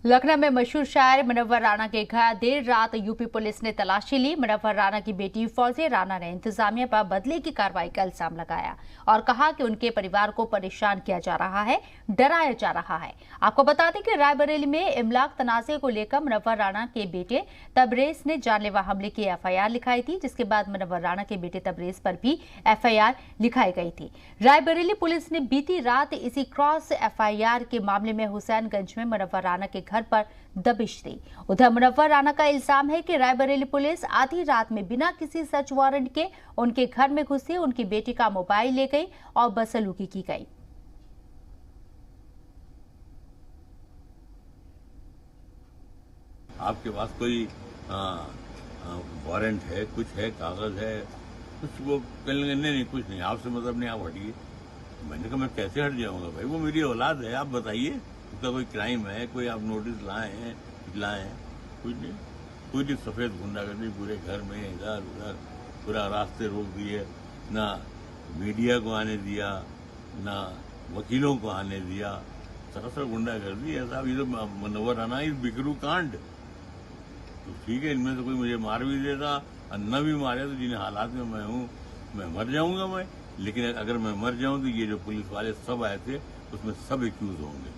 लखनऊ में मशहूर शायर मुनव्वर राना के घर देर रात यूपी पुलिस ने तलाशी ली। मुनव्वर राना की बेटी फौजिया राना ने इंतजामिया पर बदले की कार्रवाई का इल्जाम लगाया और कहा कि उनके परिवार को परेशान किया जा रहा है, डराया जा रहा है। आपको बता दें कि रायबरेली में इमलाक तनाज़े को लेकर मुनव्वर राना के बेटे तबरेज ने जानलेवा हमले की एफआईआर लिखाई थी, जिसके बाद मुनव्वर राना के बेटे तबरेज पर भी एफआईआर लिखाई गई थी। रायबरेली पुलिस ने बीती रात इसी क्रॉस एफआईआर के मामले में हुसैनगंज में मुनव्वर राना के घर पर दबिश दी। उधर मुनव्वर राना का इल्जाम है कि रायबरेली पुलिस आधी रात में बिना किसी सर्च वारंट के उनके घर में घुसी, उनकी बेटी का मोबाइल ले गई और बदसलूकी की गई। आपके पास कोई वारंट है, कुछ है, कागज है, कुछ? वो कहने नहीं, कुछ नहीं, आपसे मतलब नहीं, आप हटिए। मैंने कहा मैं कैसे हट जाऊंगा भाई, वो मेरी औलाद है, आप बताइए उसका कोई क्राइम है, कोई आप नोटिस लाए हैं? कुछ नहीं, कोई नहीं। सफेद गुंडागर्दी पूरे घर में, इधर उधर पूरा रास्ते रोक दिए, ना मीडिया को आने दिया, ना वकीलों को आने दिया। सरासर गुंडागर्दी है साहब। ये तो मुनव्वर राना इस बिकरू कांड। तो ठीक है, इनमें से कोई मुझे मार भी देता और न भी मारे तो जिन हालात में मैं हूँ, मैं मर जाऊंगा मैं। लेकिन अगर मैं मर जाऊं तो ये जो पुलिस वाले सब आए थे उसमें सब एक्यूज होंगे।